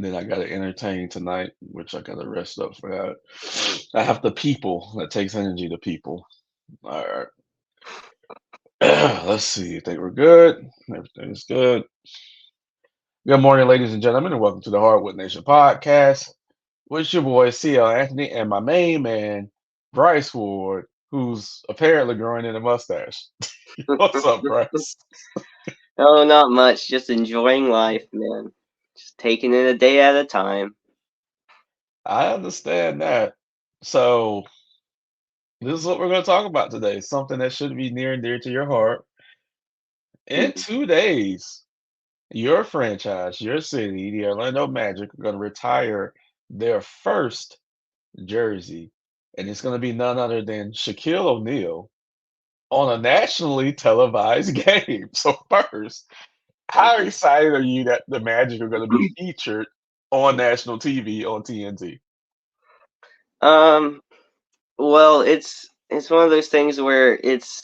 and then I got to entertain tonight, which I got to rest up for that. I have the people that takes energy to people. All right. Let's see. I think we're good. Everything's good. Good morning, ladies and gentlemen, and welcome to the Hardwood Nation podcast with your boy CL Anthony and my main man Bryce Ward, who's apparently growing in a mustache. What's up, Bryce? Oh, not much. Just enjoying life, man. Just taking it a day at a time. I understand that. So this is what we're going to talk about today. Something that should be near and dear to your heart. In Hmm. 2 days, your franchise, your city, the Orlando Magic, are going to retire their first jersey, and it's going to be none other than Shaquille O'Neal on a nationally televised game. So first, how excited are you that the Magic are going to be featured on national TV on TNT? Um, well, it's one of those things where it's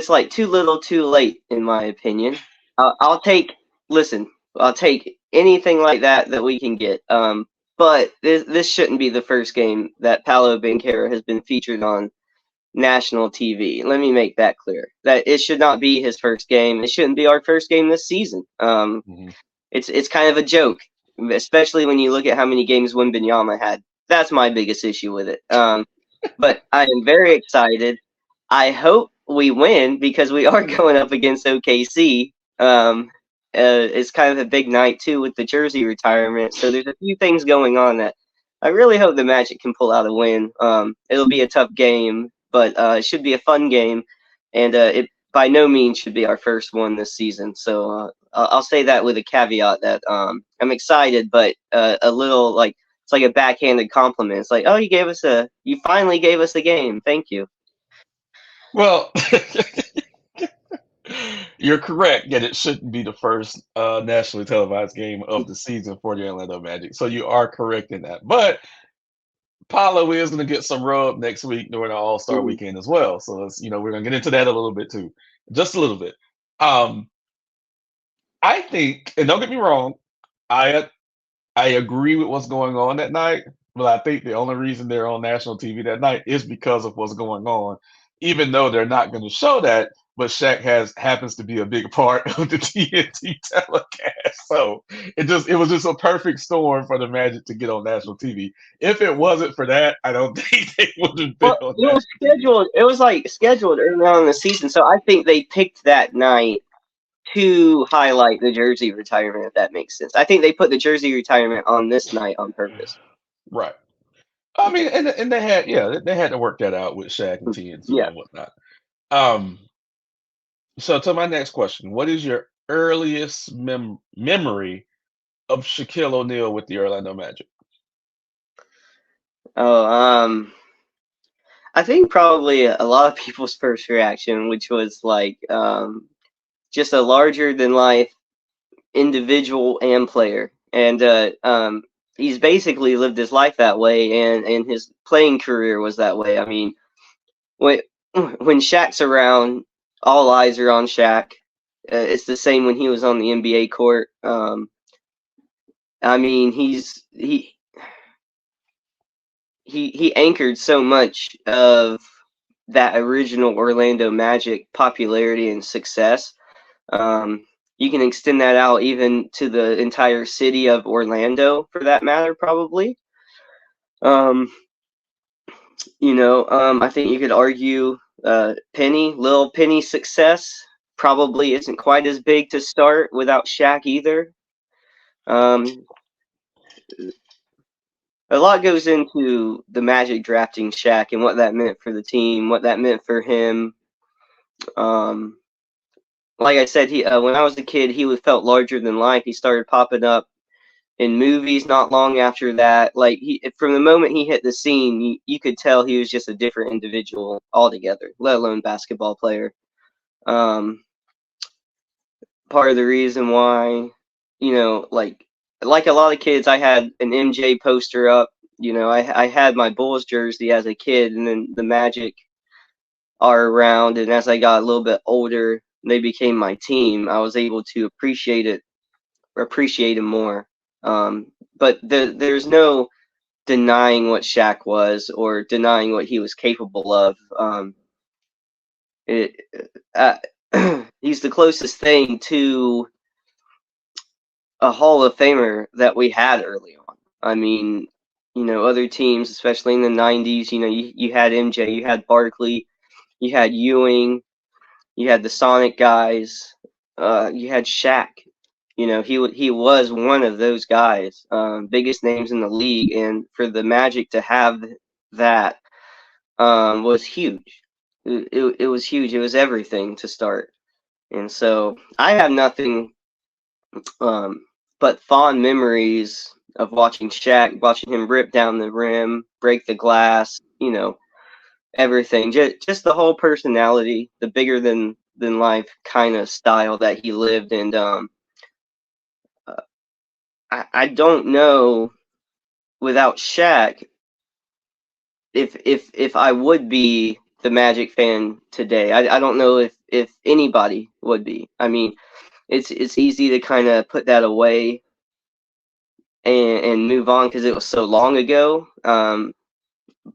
like too little, too late, in my opinion. I'll take listen, I'll take anything like that we can get. But this shouldn't be the first game that Paolo Banchero has been featured on national TV. Let me make that clear. That it should not be his first game. It shouldn't be our first game this season. Mhm. It's kind of a joke, especially when you look at how many games Wembanyama had. That's my biggest issue with it. But I am very excited. I hope we win because we are going up against OKC. It's kind of a big night too with the jersey retirement. So there's a few things going on that I really hope the Magic can pull out a win. It'll be a tough game, but it should be a fun game, and it by no means should be our first one this season. So I'll say that with a caveat that I'm excited, but a little like it's like a backhanded compliment. It's like, oh, you finally gave us a game. Thank you. Well, you're correct that it shouldn't be the first nationally televised game of the season for the Orlando Magic. So you are correct in that. But Paolo is going to get some rub next week during the All Star Mhm. weekend as well. So we're going to get into that a little bit too, just a little bit. Um, I think, and don't get me wrong, I I agree with what's going on that night, but I think the only reason they're on national TV that night is because of what's going on, even though they're not going to show that. But Shaq happens to be a big part of the TNT telecast, so it was just a perfect storm for the Magic to get on national TV. If it wasn't for that, I don't think they would have been Well, on it was national TV. scheduled. It was like scheduled early on in the season, so I think they picked that night to highlight the jersey retirement. If that makes sense, I think they put the jersey retirement on this night on purpose. Right. I mean, and they had they had to work that out with Shaq and TNT Yeah. and whatnot. Um, So to my next question, what is your earliest memory of Shaquille O'Neal with the Orlando Magic? Oh, I think probably a lot of people's first reaction, which was like just a larger than life individual and player, and he's basically lived his life that way, and his playing career was that way. I mean, when when Shaq's around, all eyes are on Shaq. It's the same when he was on the NBA court. I mean, he anchored so much of that original Orlando Magic popularity and success. Um, you can extend that out even to the entire city of Orlando, for that matter, probably. Um, I think you could argue Lil Penny's success probably isn't quite as big to start without Shaq either. Um, a lot goes into the Magic drafting Shaq and what that meant for the team, what that meant for him. Um, like I said, he when I was a kid, he was felt larger than life. He started popping up in movies not long after that. Like from the moment he hit the scene, you could tell he was just a different individual altogether, let alone basketball player. Um, Part of the reason why, like a lot of kids, I had an MJ poster up. I had my Bulls jersey as a kid, and then the Magic are around. And as I got a little bit older, they became my team, I was able to appreciate him more. But there's no denying what Shaq was or denying what he was capable of. It, uh, he's the closest thing to a Hall of Famer that we had early on. I mean, other teams, especially in the '90s, you had MJ, you had Barkley, you had Ewing, you had the Sonic guys, you had Shaq. He was one of those guys, biggest names in the league, and for the Magic to have that was huge. It was huge. It was everything to start, and so I have nothing um, but fond memories of watching Shaq, watching him rip down the rim, break the glass. Everything. Just the whole personality, the bigger than life kind of style that he lived, and uh, I don't know without Shaq if I would be the Magic fan today. I don't know if anybody would be. I mean, it's easy to kind of put that away and move on because it was so long ago.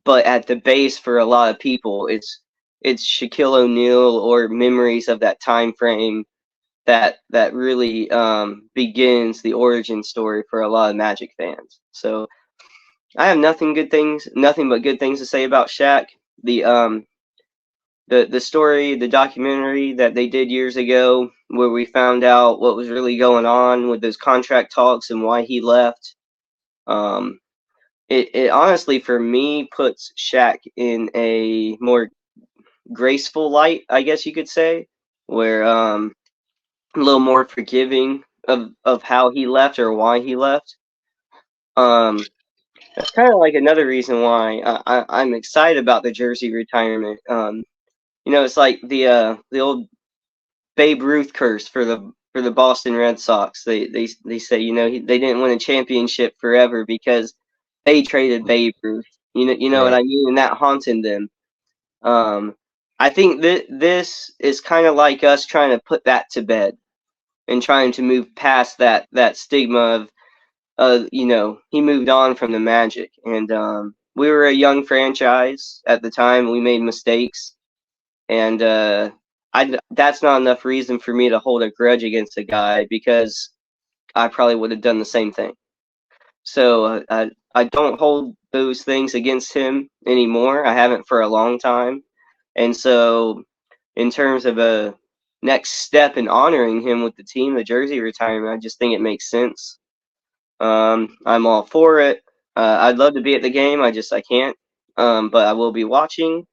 But at the base for a lot of people, it's Shaquille O'Neal or memories of that time frame that really begins the origin story for a lot of Magic fans. So I have nothing but good things to say about Shaq. The um the story, the documentary that they did years ago, where we found out what was really going on with those contract talks and why he left. Um, it honestly, for me, puts Shaq in a more graceful light, I guess you could say, where a little more forgiving of how he left or why he left. Um, that's kind of like another reason why I'm excited about the jersey retirement. It's like the old Babe Ruth curse for the Boston Red Sox. They say they didn't win a championship forever because they traded Babe Ruth. You know what Right. I mean, and that haunted them. Um, I think that this is kind of like us trying to put that to bed and trying to move past that stigma of he moved on from the Magic, and we were a young franchise at the time. We made mistakes, and that's not enough reason for me to hold a grudge against a guy because I probably would have done the same thing. So I don't hold those things against him anymore. I haven't for a long time, and so in terms of a next step in honoring him with the team, the jersey retirement, I just think it makes sense. I'm all for it. I'd love to be at the game. I can't. But I will be watching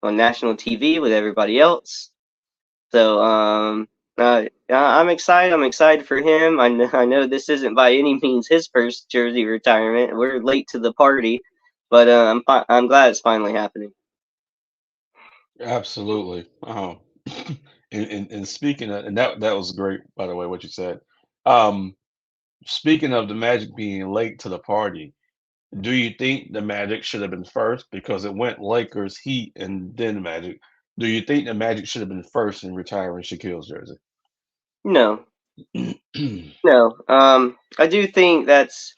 on national TV with everybody else. So I'm excited. I'm excited for him. I know this isn't by any means his first jersey retirement. We're late to the party, but I'm glad it's finally happening. Absolutely. And speaking of, and that was great, by the way, what you said. Um, Speaking of the Magic being late to the party, do you think the Magic should have been first because it went Lakers, Heat, and then Magic? Do you think the Magic should have been first in retiring Shaquille's jersey? No, no. I do think it's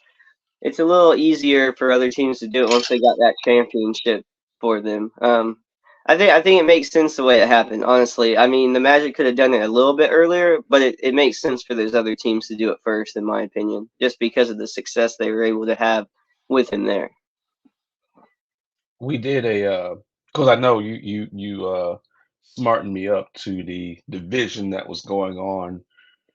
a little easier for other teams to do it once they got that championship for them. I think it makes sense the way it happened. Honestly, I mean the Magic could have done it a little bit earlier, but it makes sense for those other teams to do it first, in my opinion, just because of the success they were able to have with him there. We did because I know you smartened me up to the division that was going on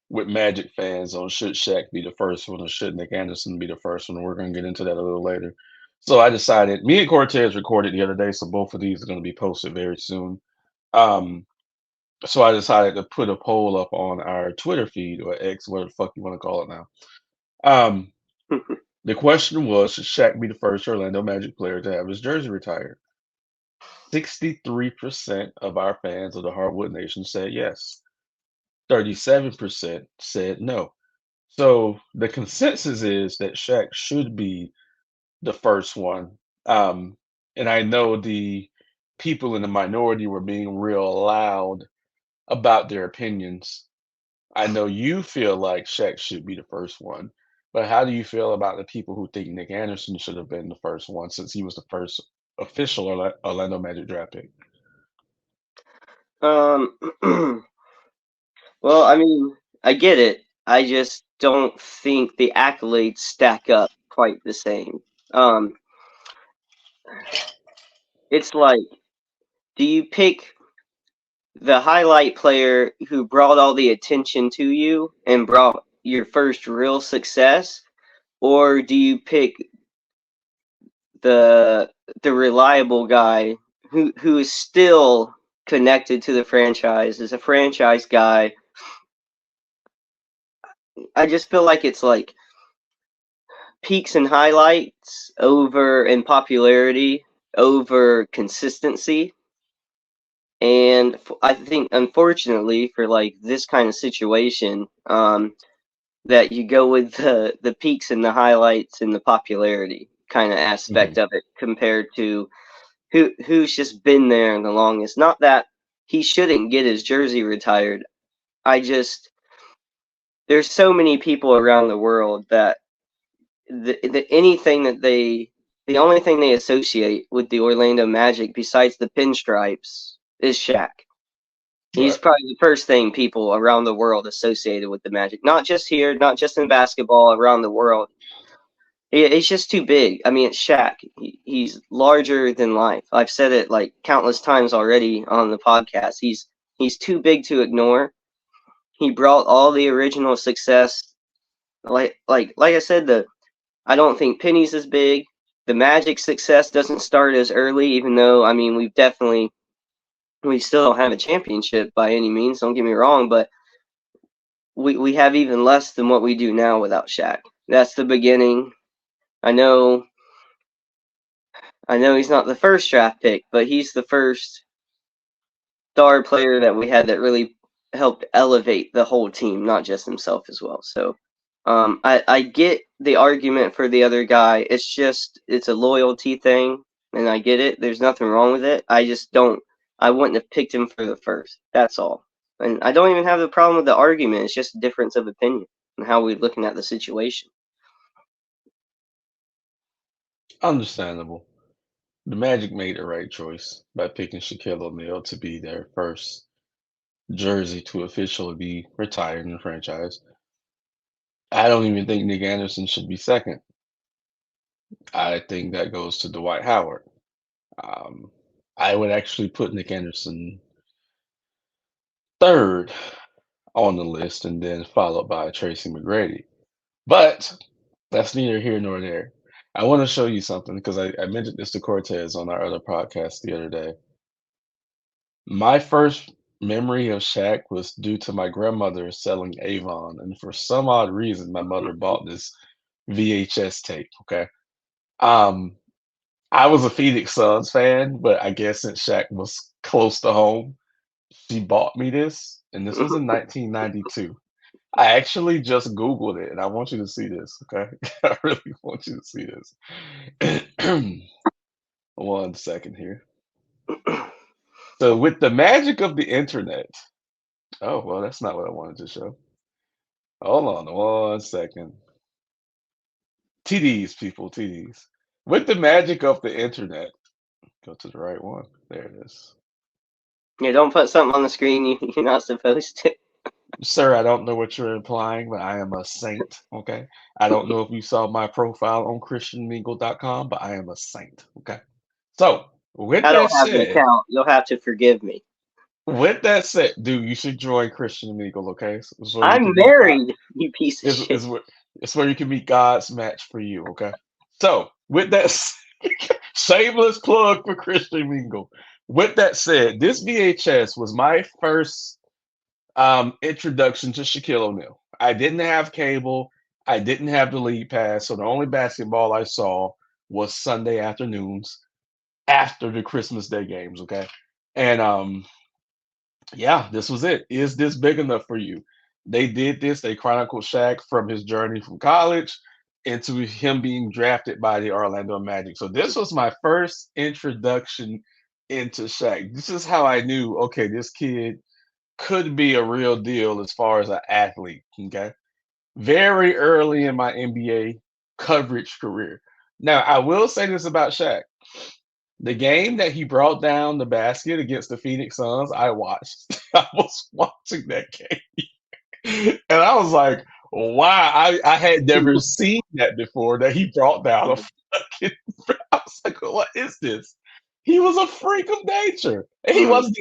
with Magic fans on should Shaq be the first one or should Nick Anderson be the first one. We're going to get into that a little later. So I decided, me and Cortez recorded the other day, so both of these are going to be posted very soon. Um, so I decided to put a poll up on our Twitter feed or X, whatever the fuck you want to call it now. Um, the question was, should Shaq be the first Orlando Magic player to have his jersey retired? 63% of our fans of the Hardwood Nation said yes. 37% said no. So the consensus is that Shaq should be the first one. Um, and I know the people in the minority were being real loud about their opinions. I know you feel like Shaq should be the first one, but how do you feel about the people who think Nick Anderson should have been the first one since he was the first official Orlando Magic draft pick? Um, well, I mean, I get it. I just don't think the accolades stack up quite the same. Um, it's like, do you pick the highlight player who brought all the attention to you and brought your first real success, or do you pick the the reliable guy who is still connected to the franchise, is a franchise guy? I just feel like it's like peaks and highlights over in popularity over consistency. And I think, unfortunately, for like this kind of situation, that you go with the peaks and the highlights and the popularity kind of Hmm. aspect of it compared to who's just been there the longest. Not that he shouldn't get his jersey retired. I just there's so many people around the world that anything that the only thing they associate with the Orlando Magic besides the pinstripes is Shaq. He's Right. probably the first thing people around the world associated with the Magic. Not just here, not just in basketball, around the world. He's just too big. I mean, it's Shaq. He's larger than life. I've said it like countless times already on the podcast. He's too big to ignore. He brought all the original success. Like I said, the I don't think Penny's as big. The Magic success doesn't start as early, even though I mean we still don't have a championship by any means. Don't get me wrong, but we have even less than what we do now without Shaq. That's the beginning. I know I know he's not the first draft pick, but he's the first star player that we had that really helped elevate the whole team, not just himself as well. So I get the argument for the other guy. It's a loyalty thing, and I get it. There's nothing wrong with it. I just don't. I wouldn't have picked him for the first. That's all. And I don't even have the problem with the argument. It's just a difference of opinion and how we're looking at the situation. Understandable. The Magic made the right choice by picking Shaquille O'Neal to be their first jersey to officially be retired in the franchise. I don't even think Nick Anderson should be second. I think that goes to Dwight Howard. Um, I would actually put Nick Anderson third on the list and then followed by Tracy McGrady. But that's neither here nor there. I want to show you something because I mentioned this to Cortez on our other podcast the other day. My first memory of Shaq was due to my grandmother selling Avon, and for some odd reason, my mother bought this VHS tape. Okay, um, I was a Phoenix Suns fan, but I guess since Shaq was close to home, she bought me this, and this was in 1992. I actually just Googled it, and I want you to see this. Okay, I really want you to see this. One second here. So, with the magic of the internet, oh well, that's not what I wanted to show. Hold on one second. TDs, people, TDs. With the magic of the internet, go to the right one. There it is. Yeah, don't put something on the screen you're not supposed to. Sir, I don't know what you're implying, but I am a saint, okay? I don't know if you saw my profile on christianmingle.com, but I am a saint, okay? So, with I don't that have an said, account. You'll have to forgive me. dude, you should join Christian Mingle, okay? It's where you I'm can meet God. married, you piece of It's, shit. it's, where, it's where you can meet God's match for you, okay? So, with that shameless plug for Christian Mingle. With that said, this VHS was my first introduction to Shaquille O'Neal. I didn't have cable. I didn't have the league pass, so the only basketball I saw was Sunday afternoons after the Christmas Day games. Okay, and yeah, this was it. Is this big enough for you? They did this. They chronicled Shaq from his journey from college into him being drafted by the Orlando Magic. So this was my first introduction into Shaq. This is how I knew, okay, this kid could be a real deal as far as an athlete. Okay, very early in my NBA coverage career. Now, I will say this about Shaq. The game that he brought down the basket against the Phoenix Suns, I watched. I was watching that game. And I was like, wow, I had never seen that before that he brought down a fucking. I was like, what is this? He was a freak of nature. And he wasn't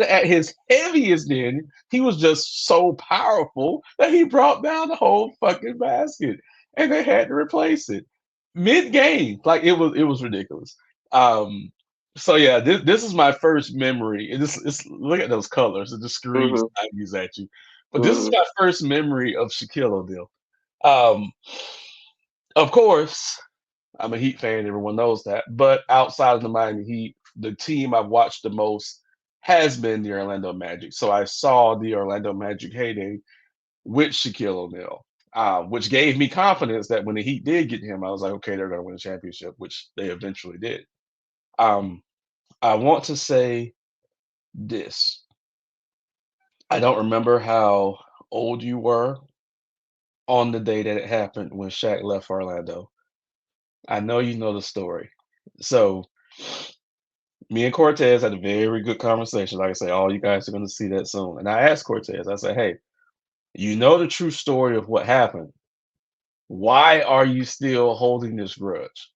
at his heaviest then. He was just so powerful that he brought down the whole fucking basket. And they had to replace it. Mid game. Like it was ridiculous. Um so yeah, this is my first memory. And this look at those colors. It just screams Mhm. 90s at you. But this is Mhm. my first memory of Shaquille O'Neal. Um, of course, I'm a Heat fan. Everyone knows that. But outside of the Miami Heat, the team I've watched the most has been the Orlando Magic. So I saw the Orlando Magic heyday with Shaquille O'Neal, which gave me confidence that when the Heat did get him, I was like, okay, they're going to win a championship, which they eventually did. Um, I want to say this. I don't remember how old you were on the day that it happened when Shaq left Orlando. I know you know the story. So me and Cortez had a very good conversation. Like I say, all you guys are going to see that soon. And I asked Cortez, I said, hey, you know the true story of what happened. Why are you still holding this grudge?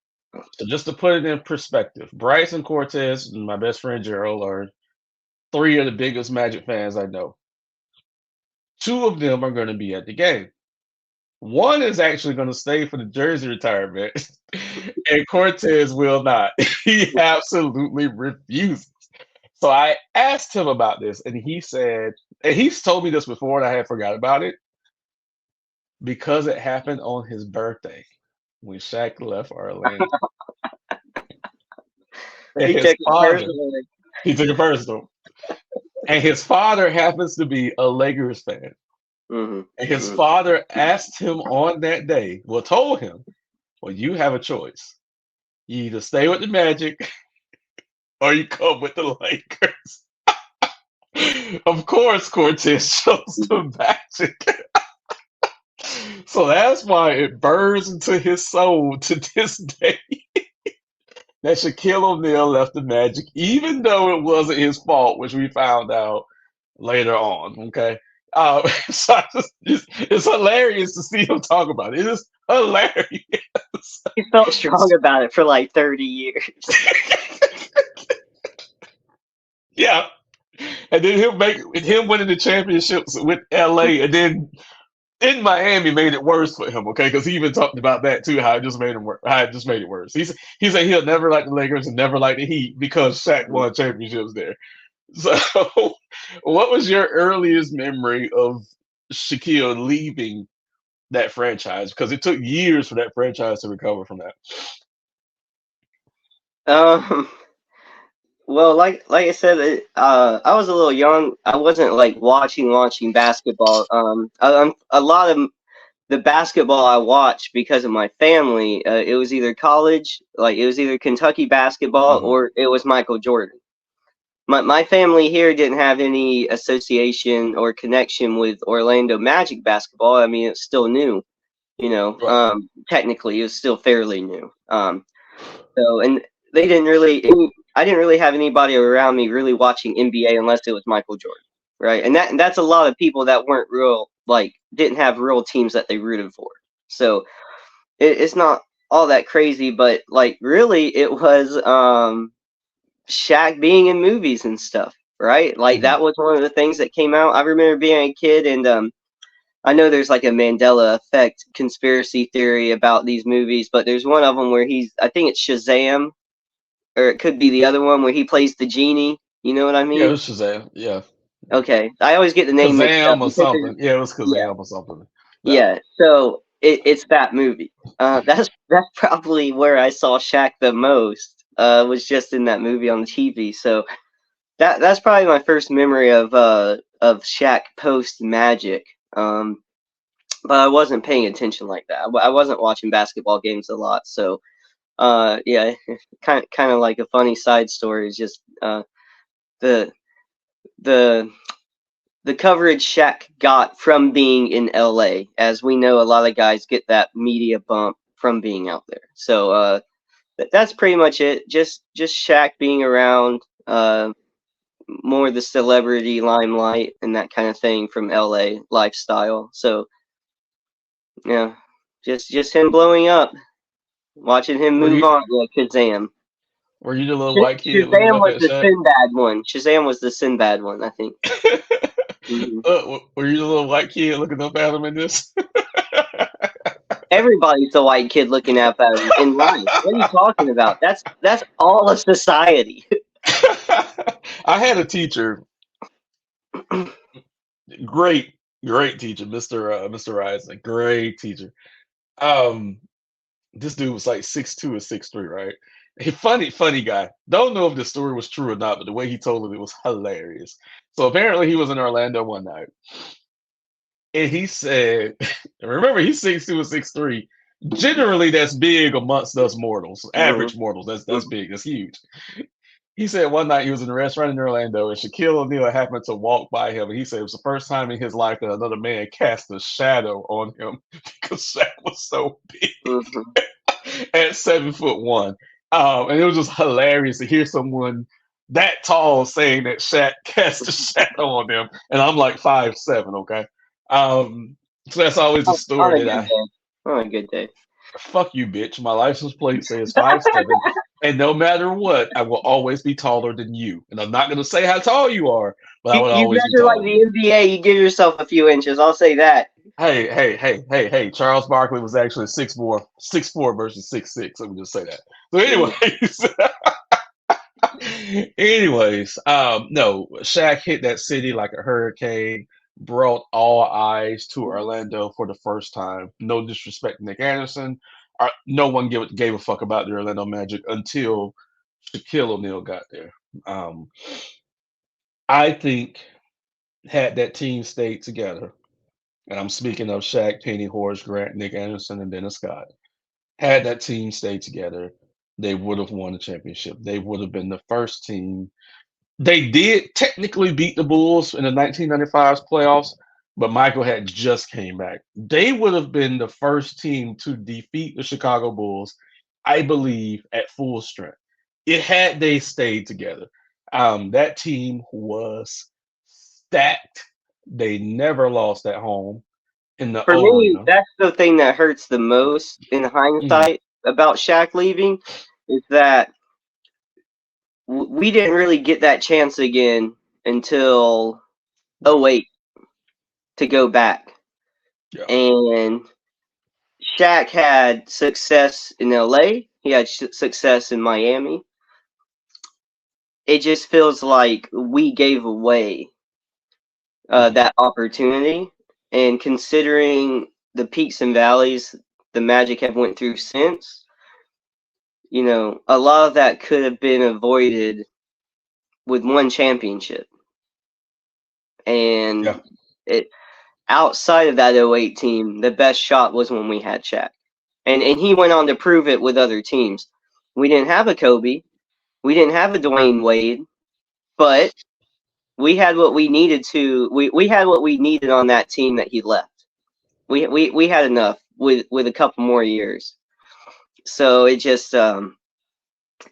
So just to put it in perspective, Bryce and Cortez and my best friend Gerald are three of the biggest Magic fans I know. Two of them are going to be at the game. One is actually going to stay for the jersey retirement, and Cortez will not. He absolutely refuses. So I asked him about this, and he said, and he's told me this before, and I had forgot about it because it happened on his birthday when Shaq left Orlando. And He his took it father, personally. he took it personal, and his father happens to be a Lakers fan. Mhm. And his Mhm. father asked him on that day, well, told him, well, you have a choice. You either stay with the Magic or you come with the Lakers. Of course, Cortez chose the Magic. So that's why it burns into his soul to this day that Shaquille O'Neal left the Magic, even though it wasn't his fault, which we found out later on. Okay. So it's hilarious to see him talk about it. It is hilarious. He felt strong about it for like 30 years. Yeah. And then him winning the championships with LA, and then in Miami made it worse for him. Okay, because he even talked about that too, how it just made him how it just made it worse. He said he'll never like the Lakers and never like the Heat because Shaq won championships there. So, what was your earliest memory of Shaquille leaving that franchise? Because it took years for that franchise to recover from that. Um, well, like I said, I was a little young. I wasn't like watching basketball. A lot of the basketball I watched because of my family. It was either college, like it was either Kentucky basketball Hmm. or it was Michael Jordan. My family here didn't have any association or connection with Orlando Magic basketball. I mean, it's still new, Right. technically, it was still fairly new. So, and they didn't really, I didn't really have anybody around me really watching NBA unless it was Michael Jordan, right? And that's a lot of people that weren't real, like, didn't have real teams that they rooted for. So it's not all that crazy, but like, really, it was Shaq being in movies and stuff, right? Like, Hmm. that was one of the things that came out. I remember being a kid and, I know there's like a Mandela effect conspiracy theory about these movies, but there's one of them where I think it's Shazam, or it could be the other one where he plays the genie. You know what I Yeah, it mean? was Shazam. Yeah, Okay, I always get the name mixed up Kazam or because there's, something. Yeah, it was yeah, Kazam or something. Yeah. yeah. So it's that movie. That's probably where I saw Shaq the most. Was just in that movie on the TV. So that's probably my first memory of Shaq post Magic. But I wasn't paying attention like that. I wasn't watching basketball games a lot. So yeah, kind of like a funny side story is just the the coverage Shaq got from being in LA. As we know, a lot of guys get that media bump from being out there. So that's pretty much it. Just Shaq being around, more the celebrity limelight and that kind of thing from LA lifestyle. So yeah, just him blowing up, watching him Were move you on like Shazam. were you the little white kid looking Shazam up was at the Shaq? Sinbad one. Shazam was the Sinbad one, I think. Hmm. Were you the little white kid looking up at him in this? Everybody's the white kid looking up at him in life. What are you talking about? That's all of society. I had a teacher, great, great teacher, Mr. Rising, great teacher. Um, this dude was like 6'2" or 6'3", right? He funny guy. Don't know if the story was true or not, but the way he told it was hilarious. So apparently he was in Orlando one night, and he said, remember he's 6'2" or 6'3". Generally, that's big amongst us mortals, Hmm. average mortals. That's big. That's huge. He said one night he was in a restaurant in Orlando and Shaquille O'Neal happened to walk by him. And he said it was the first time in his life that another man cast a shadow on him because Shaq was so big Hmm. at 7'1". And it was just hilarious to hear someone that tall saying that Shaq cast a shadow on them. And I'm like 5'7", okay? Um, so that's always a On story a that good I day. On a good day. fuck you, bitch. My license plate says 5'7", and no matter what, I will always be taller than you. And I'm not gonna say how tall you are, but I would You always be measure like taller than the you. NBA, you give yourself a few inches. I'll say that. Hey. Charles Barkley was actually 6'4" versus 6'6". Let me just say that. So, Mm. no, Shaq hit that city like a hurricane, brought all eyes to Orlando for the first time. No disrespect to Nick Anderson. No one gave a fuck about the Orlando Magic until Shaquille O'Neal got there. Um, I think had that team stayed together, and I'm speaking of Shaq, Penny, Horace Grant, Nick Anderson, and Dennis Scott. Had that team stayed together, they would have won the championship. They would have been the first team. They did technically beat the Bulls in the 1995 playoffs, but Michael had just came back. They would have been the first team to defeat the Chicago Bulls, I believe, at full strength. It had they stayed together. That team was stacked. They never lost at home in the For O me, Arena. that's the thing that hurts the most in Mhm. hindsight about Shaq leaving is that we didn't really get that chance again until Yeah, '08 to go back. yeah. And Shaq had success in LA. He had success in Miami. It just feels like we gave away Mhm. that opportunity. And considering the peaks and valleys the Magic have went through since, a lot of that could have been avoided with one championship. Yeah. And it outside of that '08 team, the best shot was when we had Shaq. And he went on to prove it with other teams. We didn't have a Kobe. We didn't have a Dwayne Wade, but we had what we needed we had what we needed on that team that he left. We had enough with a couple more years. So it just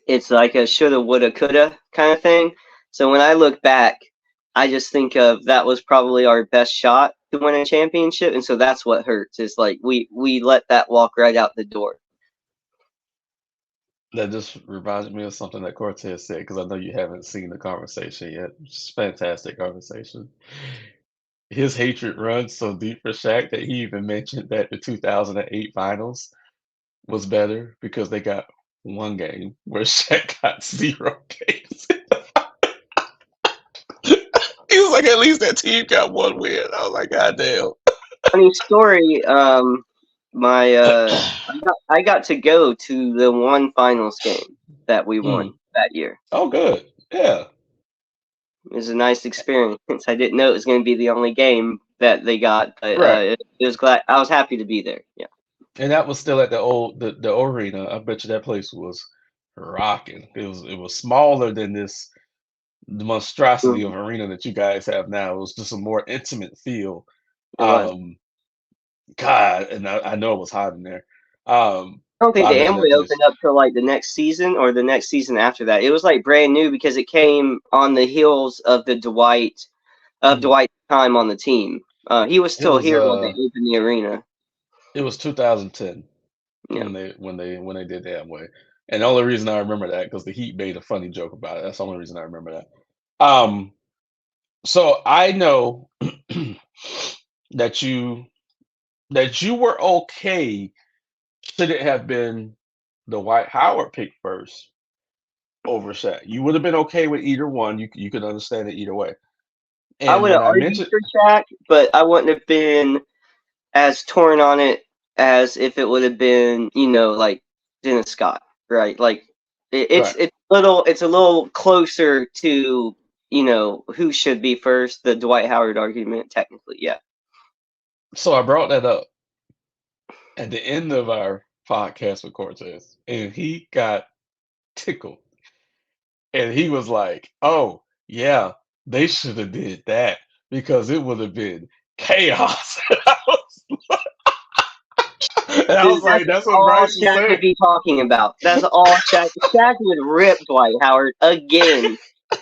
it's like a shoulda, woulda, coulda kind of thing. So when I look back, I just think of that was probably our best shot to win a championship, and so that's what hurts. Is like we let that walk right out the door. That just reminds me of something that Cortez said because I know you haven't seen the conversation yet. It's fantastic conversation. His hatred runs so deep for Shaq that he even mentioned that the 2008 finals was better because they got one game where Shaq got zero games. He was like, at least that team got one win. I was like, God damn. Funny story. My I got to go to the one finals game that we won Mm. that year. Oh, good. Yeah. It was a nice experience. I didn't know it was going to be the only game that they got, but Right. it was glad. I was happy to be there. Yeah. And that was still at the arena. I bet you that place was rocking. It was smaller than this the monstrosity of Mhm. arena that you guys have now. It was just a more intimate feel. It was. Um, God, and I know it was hot in there. I don't So think I the mentioned that Amway to you. opened up till like the next season or the next season after that. It was like brand new because it came on the heels of the Mhm. Dwight's time on the team. He was It still was here when they opened the arena. it was 2010 Yeah. when they did that way. And the only reason I remember that because the Heat made a funny joke about it. That's the only reason I remember that. So I know that you were okay should it have been the White Howard pick first over Shaq. You would have been okay with either one. You could understand it either way. I And would have when I argued mentioned for Shaq, but I wouldn't have been as torn on it as if it would have been, like Dennis Scott, right? Like right, it's a little closer to, who should be first, the Dwight Howard argument, technically, yeah. so I brought that up at the end of our podcast with Cortez, and he got tickled, and he was like, "Oh yeah, they should have did that because it would have been chaos." And I Dude, was that's like, "That's what all Bryce was Shaq saying." would be talking about. That's all Shaq. Shaq would rip Dwight Howard again.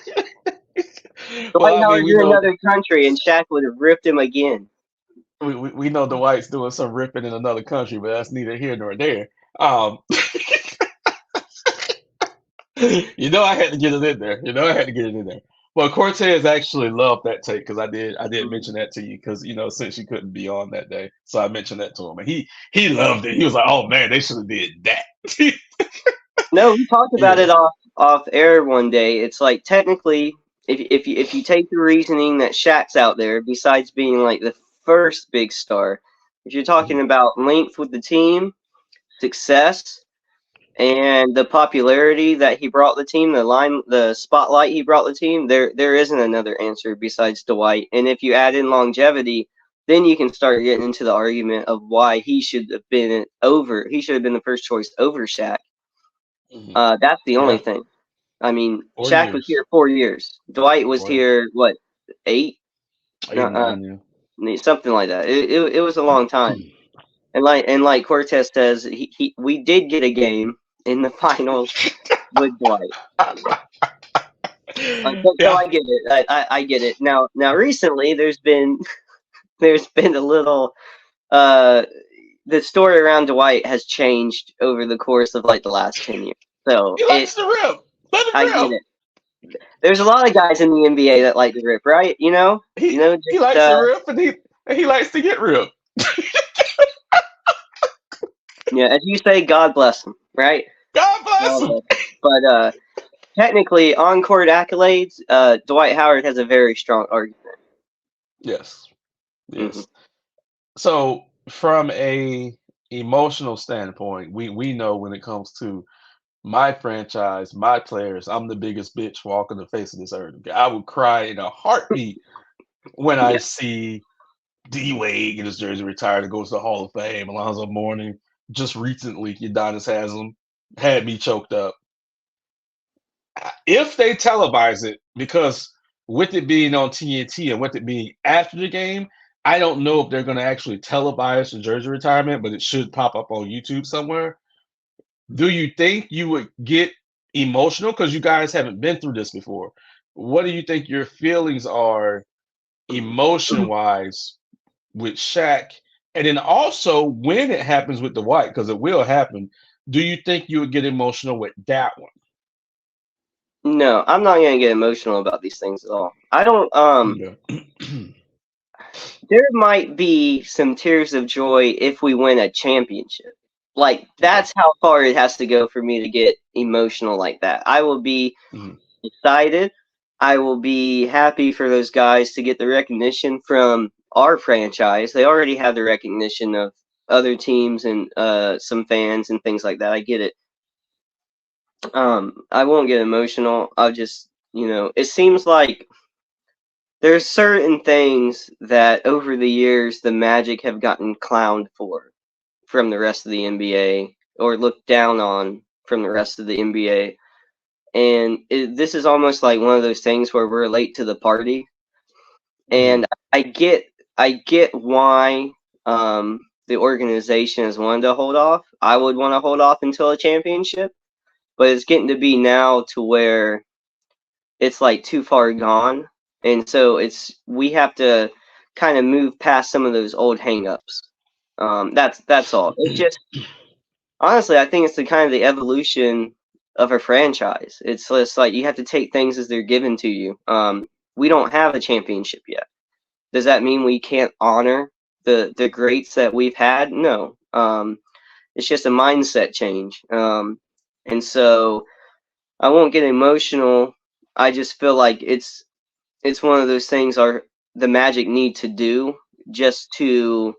Well, Dwight I mean, Howard's in another country, and Shaq would have ripped him again. we know Dwight's doing some ripping in another country, but that's neither here nor there. Um, I had to get it in there. I had to get it in there. Well, Cortez actually loved that take because I did mention that to you because since you couldn't be on that day, so I mentioned that to him, and he loved it. He was like, "Oh man, they should have did that." No, we talked about Yeah. it off air one day. It's like technically, if you take the reasoning that Shaq's out there, besides being like the first big star, if you're talking Mhm. about length with the team, success, and the popularity that he brought the team, the spotlight he brought the team, there isn't another answer besides Dwight. And if you add in longevity, then you can start getting into the argument of why he should have been the first choice over Shaq. Mhm. That's the only Yeah, thing. I mean, 4 Shaq was years. here 4 years. Dwight was 4 years. here what, 8? Eight Uh, or nine, yeah. Something like that. It was a long time. And like Cortez says, we did get a game in the finals with Dwight. So Yeah. I get it. I get it. Now recently there's been a little uh the story around Dwight has changed over the course of like the last 10 years. So He likes to rip. Let him I get rip. it. There's a lot of guys in the NBA that like to rip, right? He Just likes to rip, and he likes to get ripped. yeah, as you say, God bless him, right? God bless God him. bless him. But technically, on court accolades, Dwight Howard has a very strong argument. Yes. Hmm. Yes. So from a emotional standpoint, we know when it comes to my franchise, my players, I'm the biggest bitch walking the face of this earth. I would cry in a heartbeat when I Yeah. see D Wade get his jersey retired and goes to the Hall of Fame. Alonzo Mourning just recently, Udonis Haslam had me choked up. If they televise it, because with it being on TNT and with it being after the game, I don't know if they're going to actually televise the jersey retirement, but it should pop up on YouTube somewhere. Do you think you would get emotional because you guys haven't been through this before? What do you think your feelings are emotion wise with Shaq? And then also when it happens with the White, because it will happen, do you think you would get emotional with that one? No, I'm not gonna get emotional about these things at all. I don't. Okay. There might be some tears of joy if we win a championship. Like Okay. that's how far it has to go for me to get emotional like that. I will be Mhm. excited. I will be happy for those guys to get the recognition from our franchise. They already have the recognition of other teams and some fans and things like that. I get it. I won't get emotional. I'll just, it seems like there's certain things that over the years the Magic have gotten clowned for from the rest of the NBA or looked down on from the rest of the NBA. and this is almost like one of those things where we're late to the party. Mm-hmm. And I get why the organization has wanted to hold off. I would want to hold off until a championship, but it's getting to be now to where it's like too far gone, and so we have to kind of move past some of those old hangups. That's all. It's just honestly, I think it's the kind of the evolution of a franchise. It's just like you have to take things as they're given to you. We don't have a championship yet. Does that mean we can't honor the greats that we've had? No. It's just a mindset change. And so I won't get emotional. I just feel like it's one of those things the Magic need to do just to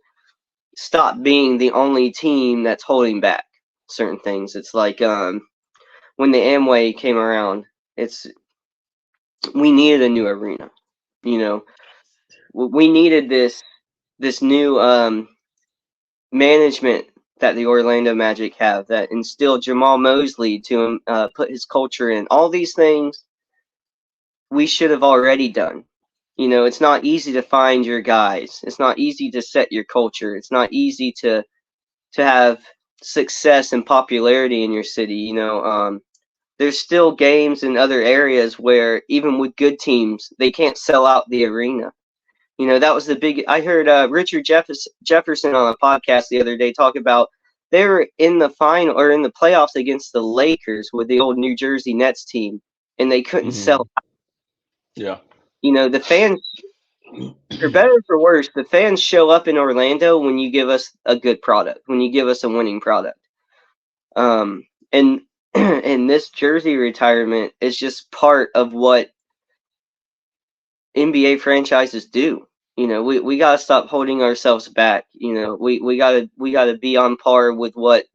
stop being the only team that's holding back certain things. It's like when the Amway came around, it's we needed a new arena. You know, we needed this new management that the Orlando Magic have that instilled Jamal Mosley to put his culture in. All these things we should have already done. You know, it's not easy to find your guys. It's not easy to set your culture. It's not easy to have success and popularity in your city. There's still games in other areas where even with good teams, they can't sell out the arena. That was the big. I heard Richard Jefferson on a podcast the other day talk about they were in the final or in the playoffs against the Lakers with the old New Jersey Nets team, and they couldn't Mm-hmm. sell. Yeah. The fans, for better or for worse, the fans show up in Orlando when you give us a good product, when you give us a winning product. And and this jersey retirement is just part of what NBA franchises do. We gotta stop holding ourselves back. We gotta be on par with what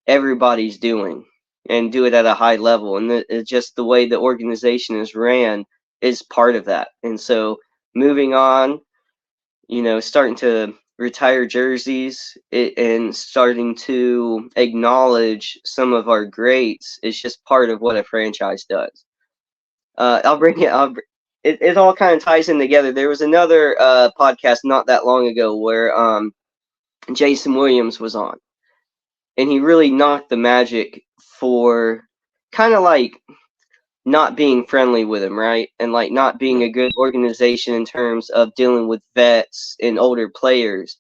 everybody's doing and do it at a high level. And it's just the way the organization is ran is part of that. And so moving on, starting to retire jerseys and starting to acknowledge some of our greats is just part of what a franchise does. I'll bring it. It all kind of ties in together. There was another podcast not that long ago where Jason Williams was on, and he really knocked the Magic for kind of like not being friendly with him, right? And like not being Yeah. a good organization in terms of dealing with vets and older players.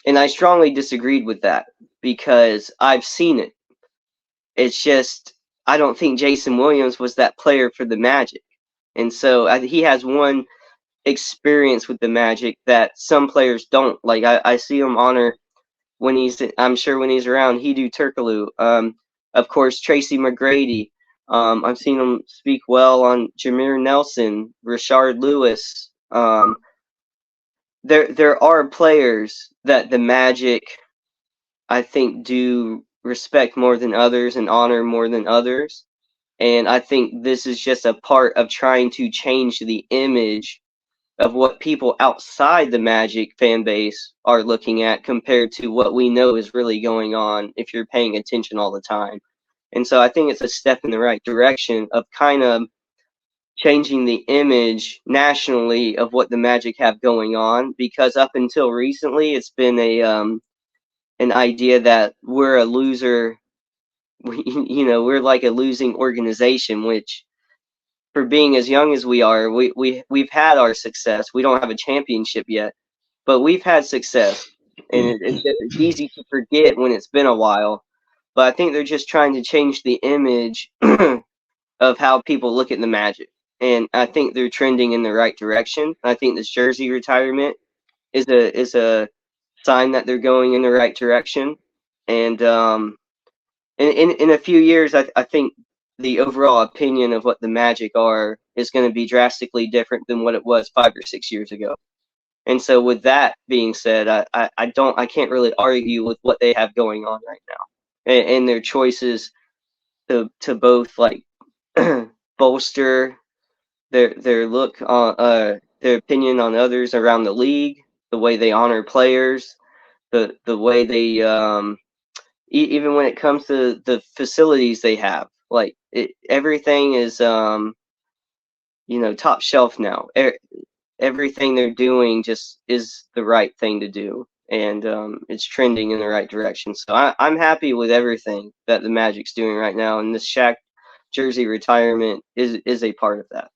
And I strongly disagreed with that because I've seen it. It's just I don't think Jason Williams was that player for the Magic. And so he has one experience with the Magic that some players don't. Like I see him honor I'm sure when he's around, Hedo Turkoglu. Of course, Tracy McGrady. I've seen him speak well on Jameer Nelson, Rashard Lewis. There are players that the Magic, I think, do respect more than others and honor more than others. And I think this is just a part of trying to change the image of what people outside the Magic fan base are looking at compared to what we know is really going on if you're paying attention all the time. And so I think it's a step in the right direction of kind of changing the image nationally of what the Magic have going on, because up until recently it's been an idea that we're a loser. We're like a losing organization, which for being as young as we are, we've had our success. We don't have a championship yet, but we've had success, and it's easy to forget when it's been a while. But I think they're just trying to change the image of how people look at the Magic, and I think they're trending in the right direction. I think this jersey retirement is a sign that they're going in the right direction, and in a few years, I think the overall opinion of what the Magic are is going to be drastically different than what it was 5 or 6 years ago. And so, with that being said, I can't really argue with what they have going on right now, and their choices to both like bolster their look on their opinion on others around the league, the way they honor players, the way they even when it comes to the facilities they have. Like everything is top shelf now. Everything they're doing just is the right thing to do, and it's trending in the right direction. So I'm happy with everything that the Magic's doing right now, and this Shaq jersey retirement is a part of that.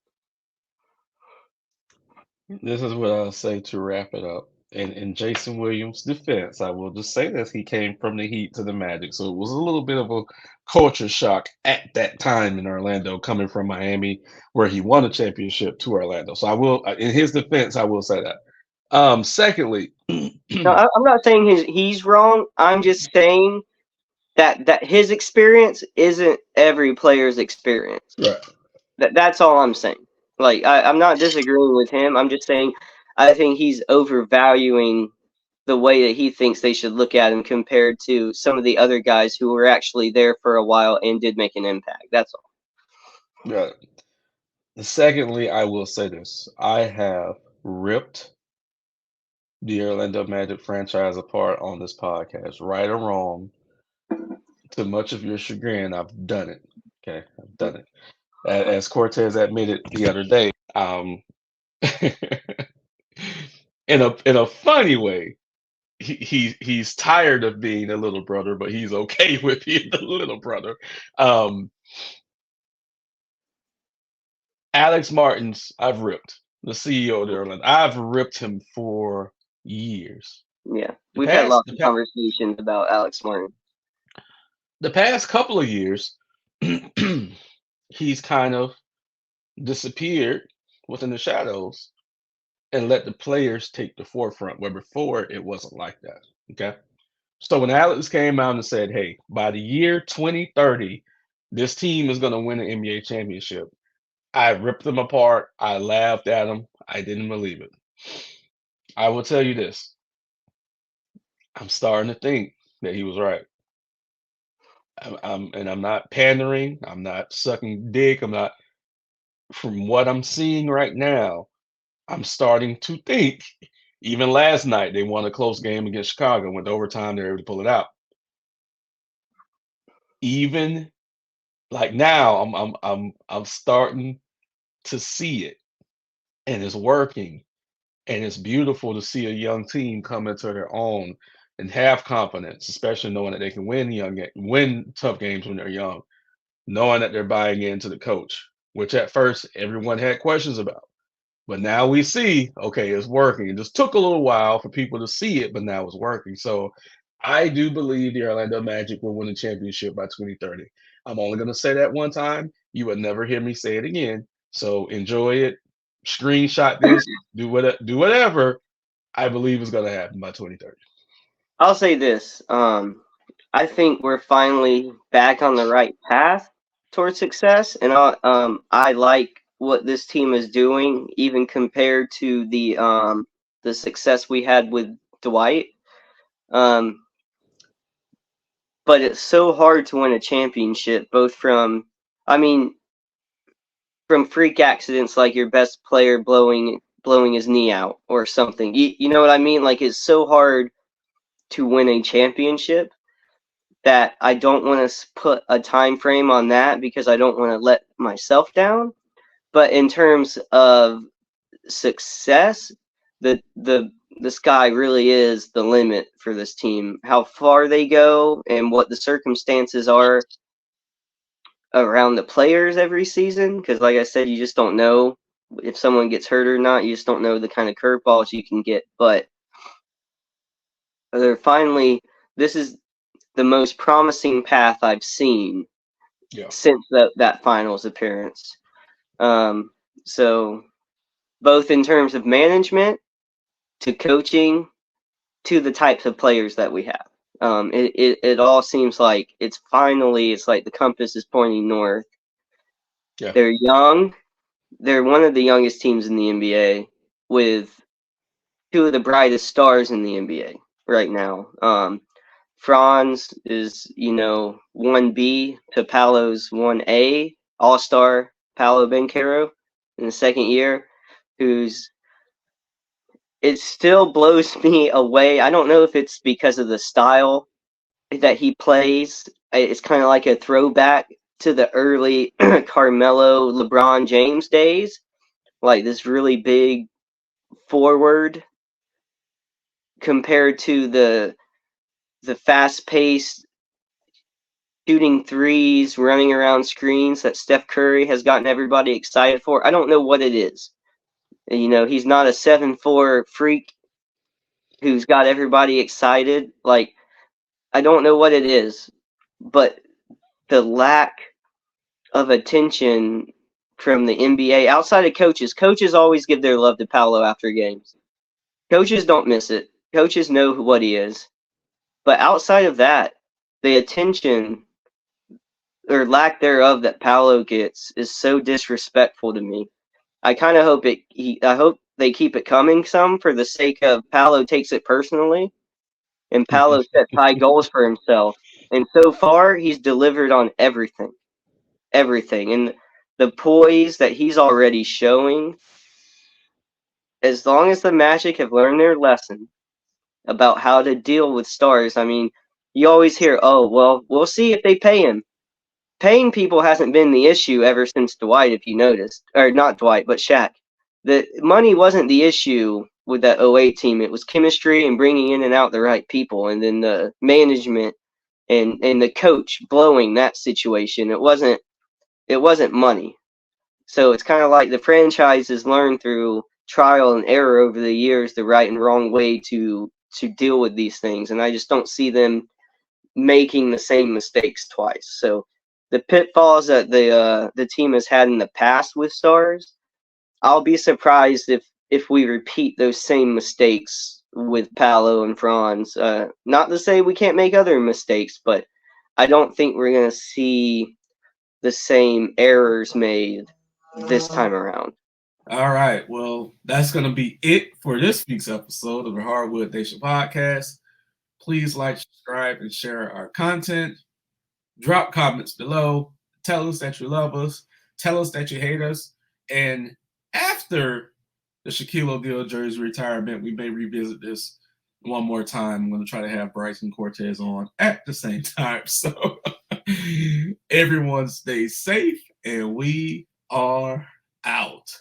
This is what I'll say to wrap it up. In Jason Williams' defense, I will just say this: he came from the Heat to the Magic, so it was a little bit of a culture shock at that time in Orlando, coming from Miami, where he won a championship, to Orlando. So I will, in his defense, I will say that. Secondly, No, I'm not saying he's wrong. I'm just saying that his experience isn't every player's experience. right. That's all I'm saying. Like I'm not disagreeing with him. I'm just saying I think he's overvaluing the way that he thinks they should look at him compared to some of the other guys who were actually there for a while and did make an impact. That's all. Right. Secondly, I will say this: I have ripped the Orlando Magic franchise apart on this podcast, right or wrong. To much of your chagrin, I've done it. Okay, I've done it. As Cortez admitted the other day, in a funny way, he's tired of being a little brother, but he's okay with being the little brother. Um, Alex Martins, I've ripped the CEO of the Orlando. I've ripped him for years. Yeah, The we've had past, lots the, of pa- conversations about Alex Martin. the past couple of years, he's kind of disappeared within the shadows and let the players take the forefront, where before it wasn't like that. Okay. So when Alex came out and said, hey, by the year 2030, this team is going to win an NBA championship, I ripped them apart. I laughed at them. I didn't believe it. I will tell you this: I'm starting to think that he was right. And I'm not pandering. I'm not sucking dick. I'm not, from what I'm seeing right now, I'm starting to think, even last night, they won a close game against Chicago, went to overtime, they were able to pull it out. Even like now, I'm starting to see it, and it's working, and it's beautiful to see a young team come into their own and have confidence, especially knowing that they can win tough games when they're young, knowing that they're buying into the coach, which at first everyone had questions about. But now we see, okay, it's working. It just took a little while for people to see it, but now it's working. So I do believe the Orlando Magic will win the championship by 2030. I'm only going to say that one time. You would never hear me say it again. So enjoy it. Screenshot this. Do whatever. I believe is going to happen by 2030. I'll say this. I think we're finally back on the right path towards success, and I like what this team is doing, even compared to the success we had with Dwight. Um, but it's so hard to win a championship, both I mean, from freak accidents like your best player blowing his knee out or something. You know what I mean? Like it's so hard to win a championship that I don't want to put a time frame on that because I don't want to let myself down. But in terms of success, the sky really is the limit for this team. How far they go and what the circumstances are around the players every season, because like I said, you just don't know if someone gets hurt or not. You just don't know the kind of curveballs you can get. But they're finally, this is the most promising path I've seen Yeah. since that finals appearance. So both in terms of management to coaching to the types of players that we have. It all seems like it's like the compass is pointing north. Yeah. They're young. They're one of the youngest teams in the NBA with two of the brightest stars in the NBA right now. Franz is, 1B to Paolo's 1A, All Star Paolo Banchero in the second year, who's it still blows me away. I don't know if it's because of the style that he plays. It's kind of like a throwback to the early Carmelo, LeBron James days, like this really big forward compared to the fast-paced shooting threes, running around screens that Steph Curry has gotten everybody excited for. I don't know what it is. You know, he's not a 7'4" freak who's got everybody excited. Like, I don't know what it is, but the lack of attention from the NBA outside of coaches always give their love to Paolo after games. Coaches don't miss it. Coaches know what he is. But outside of that, the attention or lack thereof that Paolo gets is so disrespectful to me. I kind of hope I hope they keep it coming some for the sake of Paolo takes it personally, and Paolo sets high goals for himself. And so far, he's delivered on everything, and the poise that he's already showing. As long as the Magic have learned their lesson about how to deal with stars, I mean, you always hear, "Oh, well, we'll see if they pay him." Paying people hasn't been the issue ever since Dwight, if you noticed. Or not Dwight, but Shaq. The money wasn't the issue with that '08 team. It was chemistry and bringing in and out the right people, and then the management and the coach blowing that situation. It wasn't money. So it's kind of like the franchise has learned through trial and error over the years the right and wrong way to deal with these things, and I just don't see them making the same mistakes twice. So the pitfalls that the team has had in the past with stars, I'll be surprised if we repeat those same mistakes with Paolo and Franz. Not to say we can't make other mistakes, but I don't think we're gonna see the same errors made this time around. All right. Well, that's going to be it for this week's episode of the Hardwood Nation podcast. Please like, subscribe, and share our content. Drop comments below. Tell us that you love us. Tell us that you hate us. And after the Shaquille O'Neal jersey retirement, we may revisit this one more time. I'm going to try to have Bryson Cortez on at the same time. So everyone stay safe, and we are out.